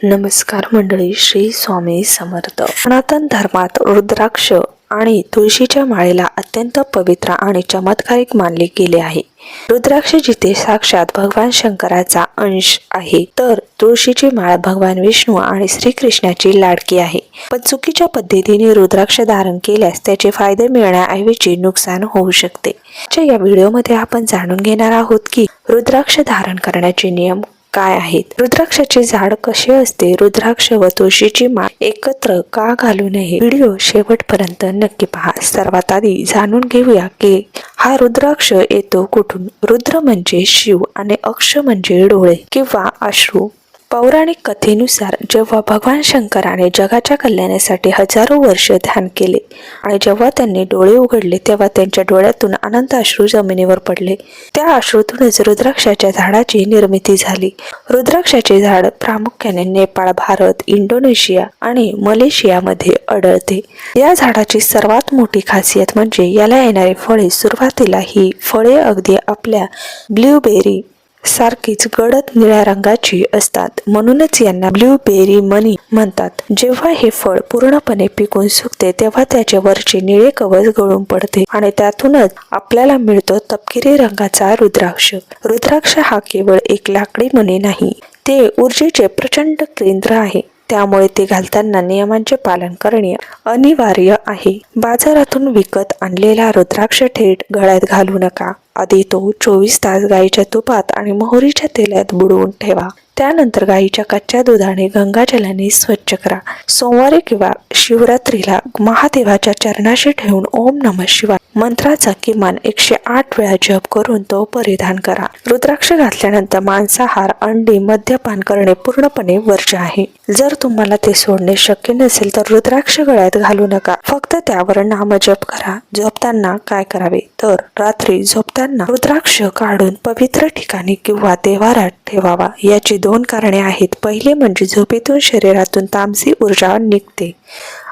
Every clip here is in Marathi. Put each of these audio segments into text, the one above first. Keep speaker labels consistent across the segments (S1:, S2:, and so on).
S1: नमस्कार मंडळी, श्री स्वामी समर्थ. सनातन धर्मात रुद्राक्ष आणि तुळशीच्या माळेला अत्यंत पवित्र आणि चमत्कारिक मानले गेले आहे. रुद्राक्ष जिथे साक्षात भगवान शंकराचा अंश आहे, तर तुळशीची माळ भगवान विष्णू आणि श्रीकृष्णाची लाडकी आहे. पण चुकीच्या पद्धतीने रुद्राक्ष धारण केल्यास त्याचे फायदे मिळण्याऐवजी नुकसान होऊ शकते. या व्हिडिओमध्ये आपण जाणून घेणार आहोत की रुद्राक्ष धारण करण्याचे नियम काय आहेत, रुद्राक्षाचे झाड कसे असते, रुद्राक्ष व तुळशीची माळ एकत्र का घालू नये. व्हिडिओ शेवटपर्यंत नक्की पहा. सर्वात आधी जाणून घेऊया की हा रुद्राक्ष येतो कुठून. रुद्र म्हणजे शिव आणि अक्ष म्हणजे डोळे किंवा अश्रू. पौराणिक कथेनुसार जेव्हा भगवान शंकराने जगाच्या कल्याणासाठी हजारो वर्ष ध्यान केले आणि जेव्हा त्यांनी डोळे उघडले तेव्हा त्यांच्या डोळ्यातून अनंत अश्रू जमिनीवर पडले. त्या अश्रूतूनच रुद्राक्षाच्या झाडाची निर्मिती झाली. रुद्राक्षाचे झाड प्रामुख्याने नेपाळ, भारत, इंडोनेशिया आणि मलेशियामध्ये आढळते. या झाडाची सर्वात मोठी खासियत म्हणजे याला येणारी फळे. सुरुवातीला ही फळे अगदी आपल्या ब्लूबेरी सारखीच गडद निळ्या रंगाची असतात, म्हणूनच यांना ब्लूबेरी मनी म्हणतात. जेव्हा हे फळ पूर्णपणे पिकून सुकते तेव्हा त्याचे वरचे निळे कवच गळून पडते आणि त्यातूनच आपल्याला मिळतो तपकिरी रंगाचा रुद्राक्ष. रुद्राक्ष हा केवळ एक लाकडी मणी नाही, ते ऊर्जेचे प्रचंड केंद्र आहे. त्यामुळे ते घालताना नियमांचे पालन करणे अनिवार्य आहे. बाजारातून विकत आणलेला रुद्राक्ष थेट गळ्यात घालू नका. आधी तो 24 तास गाईच्या तुपात आणि मोहरीच्या तेलात बुडवून ठेवा. त्यानंतर गाईच्या कच्च्या दुधाने गंगाजलाने स्वच्छ करा. सोमवारी किंवा शिवरात्रीला महादेवाच्या चरणाशी ठेवून ओम नमः शिवाय मंत्राचा किमान 108 वेळा जप करून तो परिधान करा. रुद्राक्ष घातल्यानंतर मांसाहार, अंडी, मद्यपान करणे पूर्णपणे वर्ज्य आहे. जर तुम्हाला ते सोडणे शक्य नसेल तर रुद्राक्ष गळ्यात घालू नका, फक्त त्यावर नामजप करा. झोपताना काय करावे तर रात्री झोपताना रुद्राक्ष काढून पवित्र ठिकाणी किंवा देवारात ठेवावा. याची 2 कारणे आहेत. पहिले म्हणजे झोपेतून शरीरातून तामसी ऊर्जा निघते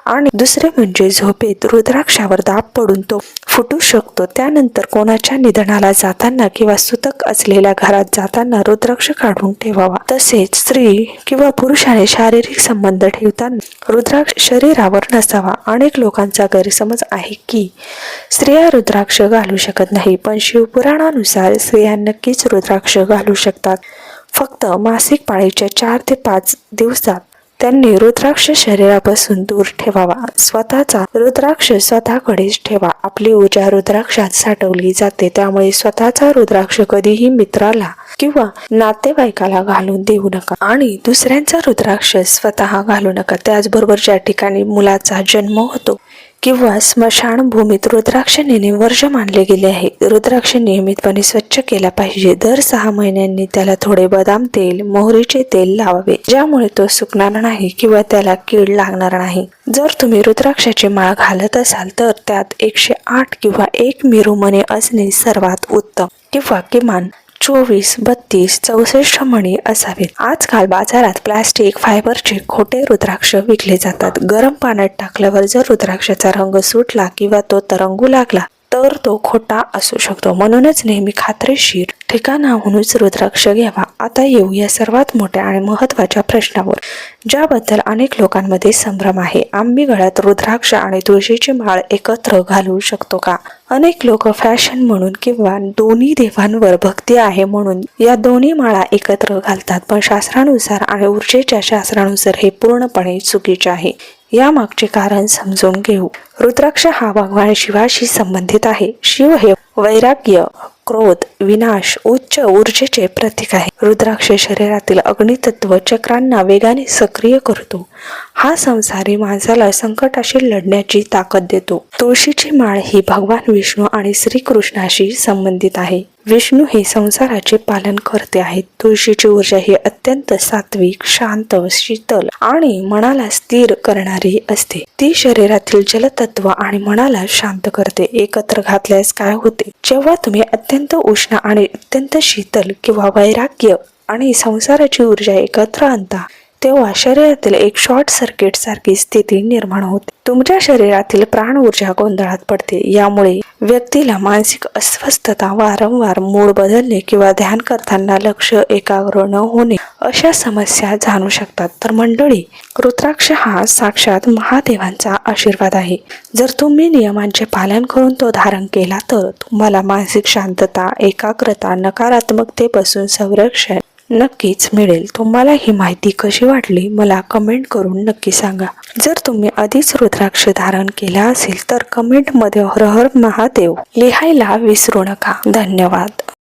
S1: आणि दुसरे म्हणजे झोपेत रुद्राक्षावर दाब पडून तो फुटू शकतो. त्यानंतर कोणाच्या निधनाला जाताना किंवा सुतक असलेल्या घरात जाताना रुद्राक्ष काढून ठेवावा. तसेच स्त्री किंवा पुरुषाने शारीरिक संबंध ठेवताना रुद्राक्ष शरीरावर नसावा. अनेक लोकांचा गैरसमज आहे की स्त्रिया रुद्राक्ष घालू शकत नाही, पण शिवपुराणानुसार स्त्रिया नक्कीच रुद्राक्ष घालू शकतात. फक्त मासिक पाळीच्या 4 ते 5 दिवसात त्यांनी रुद्राक्ष शरीरापासून दूर ठेवावा. स्वतःचा रुद्राक्ष स्वतःकडेच ठेवा. आपली ऊर्जा रुद्राक्षात साठवली जाते, त्यामुळे स्वतःचा रुद्राक्ष कधीही मित्राला किंवा नातेवाईकाला घालून देऊ नका आणि दुसऱ्यांचा रुद्राक्ष स्वतः घालू नका. त्याचबरोबर ज्या ठिकाणी मुलाचा जन्म होतो किंवा स्मशानभूमीत रुद्राक्ष नेणे वर्ज्य मानले गेले आहे. रुद्राक्ष नियमितपणे स्वच्छ केला पाहिजे. दर 6 महिन्यांनी त्याला थोडे बदाम तेल, मोहरीचे तेल लावावे, ज्यामुळे तो सुकणार नाही किंवा त्याला कीड लागणार नाही. जर तुम्ही रुद्राक्षाची माळ घालत असाल तर त्यात 108 किंवा 1 मेरू मणी असणे सर्वात उत्तम, किंवा किमान 24, 32, 64 मणी असावेत. आजकाल बाजारात प्लास्टिक, फायबरचे खोटे रुद्राक्ष विकले जातात. गरम पाण्यात टाकल्यावर जर रुद्राक्षाचा रंग सुटला किंवा तो तरंगू लागला तर तो खोटा असू शकतो. म्हणूनच नेहमी खात्रीशीर ठिकाणाहूनच रुद्राक्ष घ्यावा. आता येऊ या सर्वात मोठ्या आणि महत्त्वाच्या प्रश्नावर, ज्याबद्दल अनेक लोकांमध्ये संभ्रम आहे. आम्ही गळ्यात रुद्राक्ष आणि तुळशीची माळ एकत्र घालू शकतो का? अनेक लोक फॅशन म्हणून किंवा दोन्ही देवांवर भक्ती आहे म्हणून या दोन्ही माळा एकत्र घालतात, पण शास्त्रानुसार आणि ऊर्जेच्या शास्त्रानुसार हे पूर्णपणे चुकीचे आहे. यामागचे कारण समजून घेऊ. रुद्राक्ष हा भगवान शिवाशी संबंधित आहे. शिव हे वैराग्य, क्रोध, विनाश, उच्च ऊर्जेचे प्रतीक आहे. रुद्राक्ष शरीरातील अग्नितत्व चक्रांना वेगाने सक्रिय करतो. हा संसारी माणसाला संकटाशी लढण्याची ताकद देतो. तुळशीची माळ ही भगवान विष्णू आणि श्रीकृष्णाशी संबंधित आहे. विष्णू हे संसाराचे पालन करते आहेत. तुळशीची ऊर्जा ही अत्यंत सात्विक, शांत, शीतल आणि मनाला स्थिर करणारी असते. ती शरीरातील जलतत्व आणि मनाला शांत करते. एकत्र घातल्यास काय होते? जेव्हा तुम्ही अत्यंत उष्ण आणि अत्यंत शीतल किंवा वैराग्य आणि संसाराची ऊर्जा एकत्र आणता तेव्हा शरीरातील एक शॉर्ट सर्किट सारखी स्थिती निर्माण होते. तुमच्या शरीरातील प्राण ऊर्जा गोंधळात पडते. यामुळे व्यक्तीला मानसिक अस्वस्थता, वारंवार मूड बदलणे किंवा ध्यान करताना लक्ष एकाग्र न होणे अशा समस्या जाणू शकतात. तर मंडळी, रुद्राक्ष हा साक्षात महादेवांचा आशीर्वाद आहे. जर तुम्ही नियमांचे पालन करून तो धारण केला तर तुम्हाला मानसिक शांतता, एकाग्रता, नकारात्मकतेपासून संरक्षण नक्कीच मिळेल. तुम्हाला ही माहिती कशी वाटली मला कमेंट करून नक्की सांगा. जर तुम्ही आधीच रुद्राक्ष धारण केला असेल तर कमेंट मध्ये हर हर महादेव लिहायला विसरू नका. धन्यवाद.